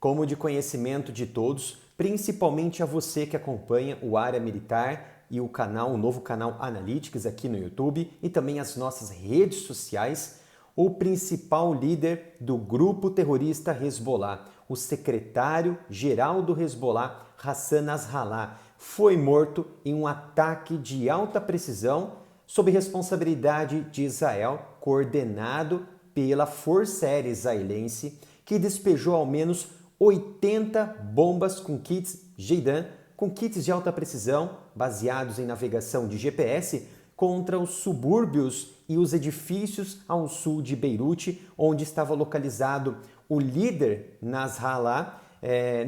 Como de conhecimento de todos, principalmente a você que acompanha o Área Militar e o novo canal Analytics aqui no YouTube e também as nossas redes sociais, o principal líder do grupo terrorista Hezbollah, o secretário-geral do Hezbollah, Hassan Nasrallah, foi morto em um ataque de alta precisão sob responsabilidade de Israel, coordenado pela Força Aérea Israelense, que despejou ao menos 80 bombas com kits JEIDAM, com kits de alta precisão, baseados em navegação de GPS, contra os subúrbios e os edifícios ao sul de Beirute, onde estava localizado o líder Nasrallah,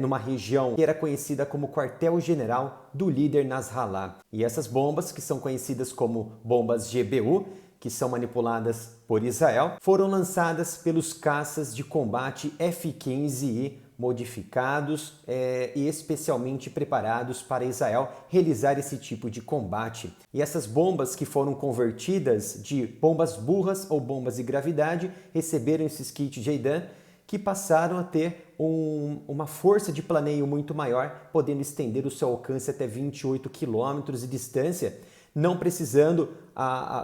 numa região que era conhecida como quartel-general do líder Nasrallah. E essas bombas, que são conhecidas como bombas GBU, que são manipuladas por Israel, foram lançadas pelos caças de combate F-15I modificados e especialmente preparados para Israel realizar esse tipo de combate. E essas bombas que foram convertidas de bombas burras ou bombas de gravidade receberam esses kits JEIDAM, que passaram a ter uma força de planeio muito maior, podendo estender o seu alcance até 28 quilômetros de distância, não precisando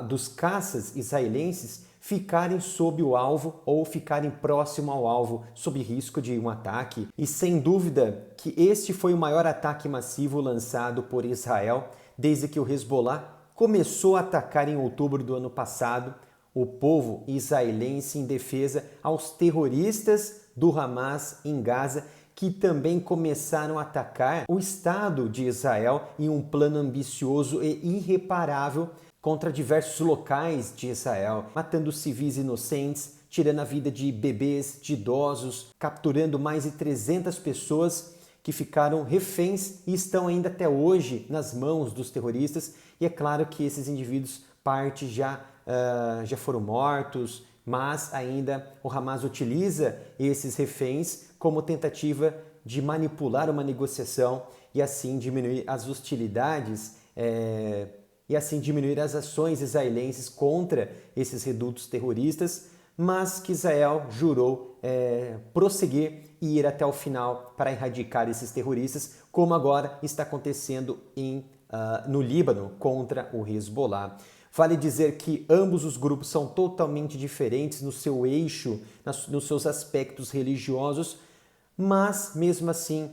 dos caças israelenses ficarem sob o alvo ou ficarem próximo ao alvo, sob risco de um ataque. E sem dúvida que este foi o maior ataque massivo lançado por Israel desde que o Hezbollah começou a atacar em outubro do ano passado o povo israelense em defesa aos terroristas do Hamas em Gaza, que também começaram a atacar o Estado de Israel em um plano ambicioso e irreparável contra diversos locais de Israel, matando civis inocentes, tirando a vida de bebês, de idosos, capturando mais de 300 pessoas que ficaram reféns e estão ainda até hoje nas mãos dos terroristas. E é claro que esses indivíduos, parte já foram mortos, mas ainda o Hamas utiliza esses reféns como tentativa de manipular uma negociação e assim diminuir as hostilidades e assim diminuir as ações israelenses contra esses redutos terroristas, mas que Israel jurou prosseguir e ir até o final para erradicar esses terroristas, como agora está acontecendo no Líbano contra o Hezbollah. Vale dizer que ambos os grupos são totalmente diferentes no seu eixo, nos seus aspectos religiosos, mas mesmo assim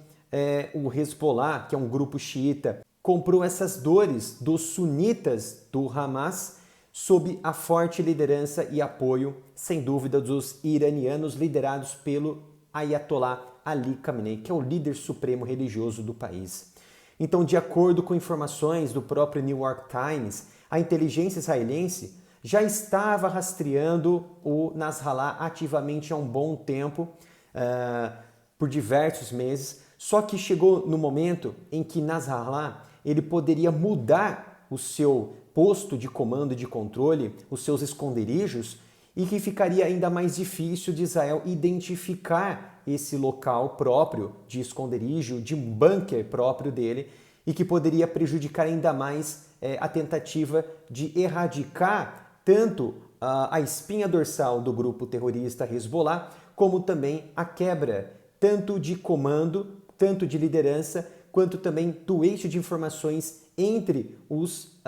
o Hezbollah, que é um grupo xiita, comprou essas dores dos sunitas do Hamas sob a forte liderança e apoio, sem dúvida, dos iranianos liderados pelo Ayatollah Ali Khamenei, que é o líder supremo religioso do país. Então, de acordo com informações do próprio New York Times, a inteligência israelense já estava rastreando o Nasrallah ativamente há um bom tempo, por diversos meses, só que chegou no momento em que Nasrallah ele poderia mudar o seu posto de comando e de controle, os seus esconderijos, e que ficaria ainda mais difícil de Israel identificar esse local próprio de esconderijo, de um bunker próprio dele, e que poderia prejudicar ainda mais a tentativa de erradicar tanto a espinha dorsal do grupo terrorista Hezbollah, como também a quebra tanto de comando, tanto de liderança, quanto também do eixo de informações entre os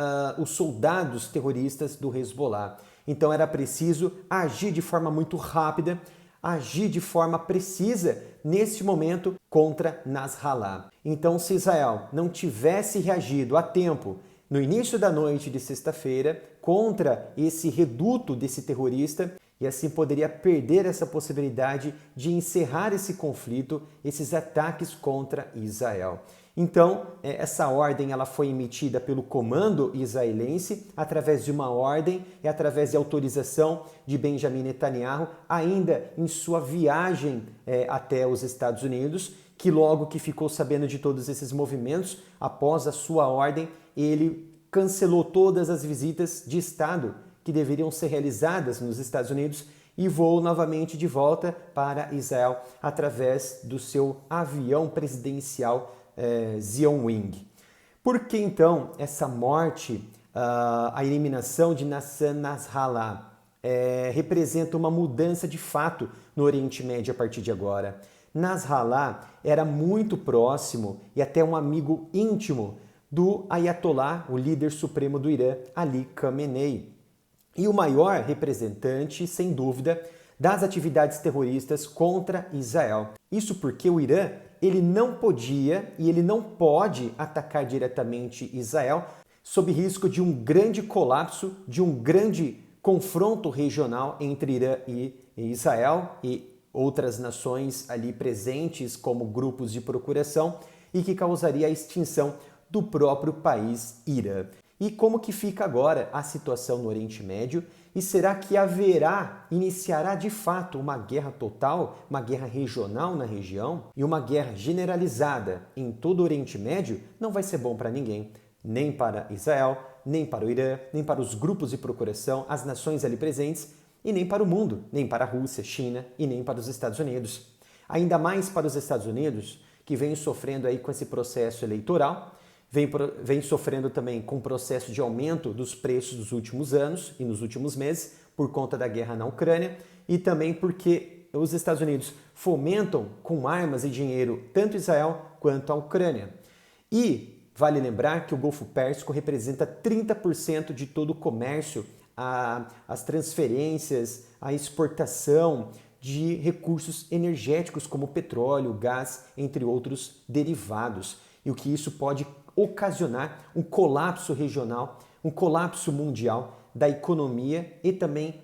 soldados terroristas do Hezbollah. Então era preciso agir de forma muito rápida, agir de forma precisa neste momento contra Nasrallah. Então, se Israel não tivesse reagido a tempo no início da noite de sexta-feira contra esse reduto desse terrorista, e assim poderia perder essa possibilidade de encerrar esse conflito, esses ataques contra Israel. Então, essa ordem ela foi emitida pelo comando israelense através de uma ordem e através de autorização de Benjamin Netanyahu, ainda em sua viagem até os Estados Unidos, que logo que ficou sabendo de todos esses movimentos, após a sua ordem, ele cancelou todas as visitas de Estado que deveriam ser realizadas nos Estados Unidos e voou novamente de volta para Israel através do seu avião presidencial Zion Wing. Por que então essa morte, a eliminação de Hassan Nasrallah representa uma mudança de fato no Oriente Médio a partir de agora? Nasrallah era muito próximo e até um amigo íntimo do Ayatollah, o líder supremo do Irã, Ali Khamenei, e o maior representante, sem dúvida, das atividades terroristas contra Israel. Isso porque o Irã ele não podia e ele não pode atacar diretamente Israel sob risco de um grande colapso, de um grande confronto regional entre Irã e Israel e outras nações ali presentes como grupos de procuração e que causaria a extinção do próprio país Irã. E como que fica agora a situação no Oriente Médio? E será que iniciará de fato uma guerra total, uma guerra regional na região? E uma guerra generalizada em todo o Oriente Médio não vai ser bom para ninguém, nem para Israel, nem para o Irã, nem para os grupos de procuração, as nações ali presentes, e nem para o mundo, nem para a Rússia, China e nem para os Estados Unidos. Ainda mais para os Estados Unidos, que vem sofrendo aí com esse processo eleitoral, vem sofrendo também com o processo de aumento dos preços dos últimos anos e nos últimos meses por conta da guerra na Ucrânia e também porque os Estados Unidos fomentam com armas e dinheiro tanto Israel quanto a Ucrânia. E vale lembrar que o Golfo Pérsico representa 30% de todo o comércio, as transferências, a exportação de recursos energéticos como petróleo, gás, entre outros derivados. E o que isso pode ocasionar um colapso regional, um colapso mundial da economia e também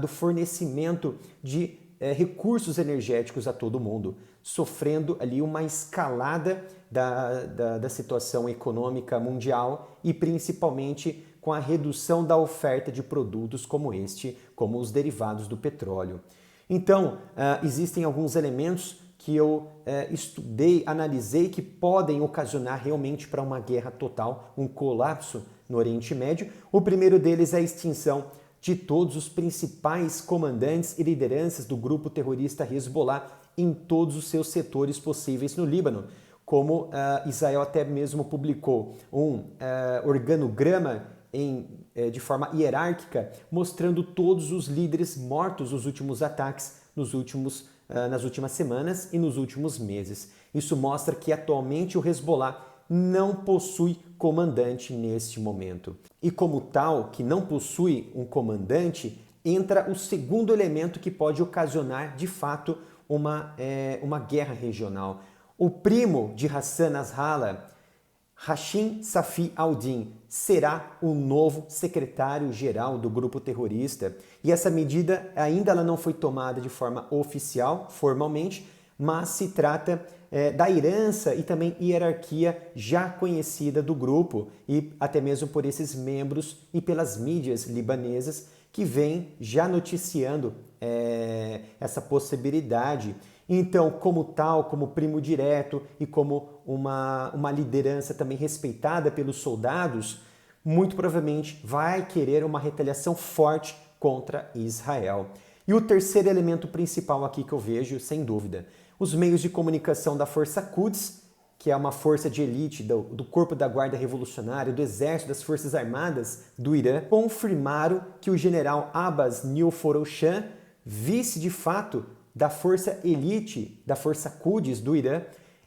do fornecimento de recursos energéticos a todo mundo, sofrendo ali uma escalada da situação econômica mundial e principalmente com a redução da oferta de produtos como como os derivados do petróleo. Então, existem alguns elementos que eu estudei, analisei, que podem ocasionar realmente para uma guerra total, um colapso no Oriente Médio. O primeiro deles é a extinção de todos os principais comandantes e lideranças do grupo terrorista Hezbollah em todos os seus setores possíveis no Líbano. Como Israel até mesmo publicou um organograma de forma hierárquica, mostrando todos os líderes mortos nos últimos ataques, nas últimas semanas e nos últimos meses. Isso mostra que atualmente o Hezbollah não possui comandante neste momento. E como tal, que não possui um comandante, entra o segundo elemento que pode ocasionar de fato uma guerra regional. O primo de Hassan Nasrallah, Hashim Safi al-Din, será o novo secretário-geral do grupo terrorista. E essa medida ainda não foi tomada de forma oficial, formalmente, mas se trata da herança e também hierarquia já conhecida do grupo e até mesmo por esses membros e pelas mídias libanesas que vêm já noticiando essa possibilidade. Então, como tal, como primo direto e como uma liderança também respeitada pelos soldados, muito provavelmente vai querer uma retaliação forte contra Israel. E o terceiro elemento principal aqui que eu vejo, sem dúvida, os meios de comunicação da Força Quds, que é uma força de elite do Corpo da Guarda Revolucionária, do Exército das Forças Armadas do Irã, confirmaram que o general Abbas Nilforoshan, vice de fato da Força Elite, da Força Quds do Irã,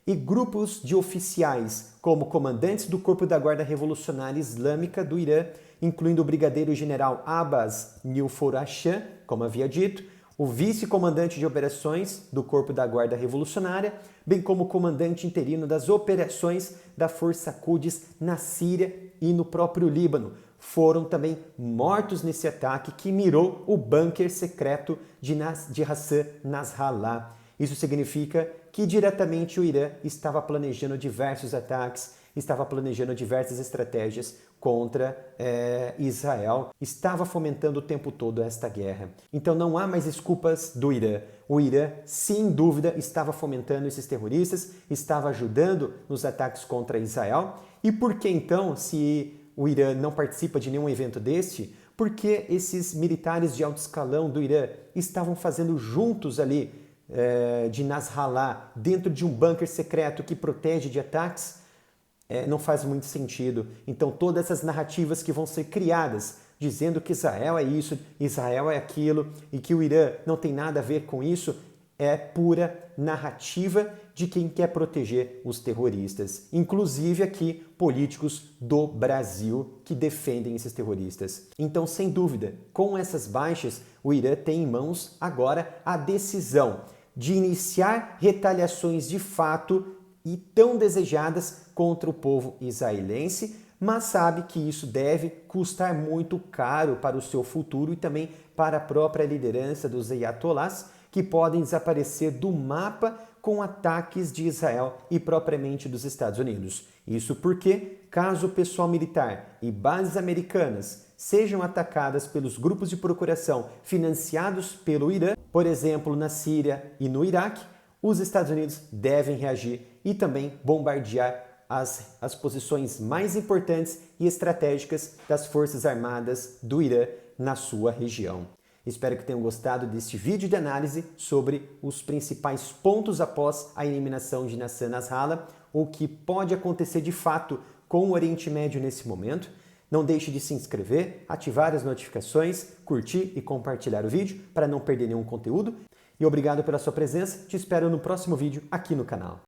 e grupos de oficiais, como comandantes do Corpo da Guarda Revolucionária Islâmica do Irã, incluindo o brigadeiro-general Abbas Nilforoshan, como havia dito, o vice-comandante de operações do Corpo da Guarda Revolucionária, bem como o comandante interino das operações da Força Quds na Síria e no próprio Líbano, foram também mortos nesse ataque que mirou o bunker secreto de Hassan Nasrallah. Isso significa que diretamente o Irã estava planejando diversos ataques, estava planejando diversas estratégias contra Israel, estava fomentando o tempo todo esta guerra. Então não há mais desculpas do Irã. O Irã, sem dúvida, estava fomentando esses terroristas, estava ajudando nos ataques contra Israel. E por que então, se o Irã não participa de nenhum evento deste? Porque esses militares de alto escalão do Irã estavam fazendo juntos ali de Nasrallah, dentro de um bunker secreto que protege de ataques? Não faz muito sentido. Então todas essas narrativas que vão ser criadas, dizendo que Israel é isso, Israel é aquilo, e que o Irã não tem nada a ver com isso, é pura narrativa de quem quer proteger os terroristas, inclusive aqui políticos do Brasil que defendem esses terroristas. Então, sem dúvida, com essas baixas, o Irã tem em mãos agora a decisão de iniciar retaliações de fato e tão desejadas contra o povo israelense, mas sabe que isso deve custar muito caro para o seu futuro e também para a própria liderança dos ayatollahs, que podem desaparecer do mapa com ataques de Israel e propriamente dos Estados Unidos. Isso porque, caso o pessoal militar e bases americanas sejam atacadas pelos grupos de procuração financiados pelo Irã, por exemplo, na Síria e no Iraque, os Estados Unidos devem reagir e também bombardear as posições mais importantes e estratégicas das Forças Armadas do Irã na sua região. Espero que tenham gostado deste vídeo de análise sobre os principais pontos após a eliminação de Hassan Nasrallah, o que pode acontecer de fato com o Oriente Médio nesse momento. Não deixe de se inscrever, ativar as notificações, curtir e compartilhar o vídeo para não perder nenhum conteúdo. E obrigado pela sua presença, te espero no próximo vídeo aqui no canal.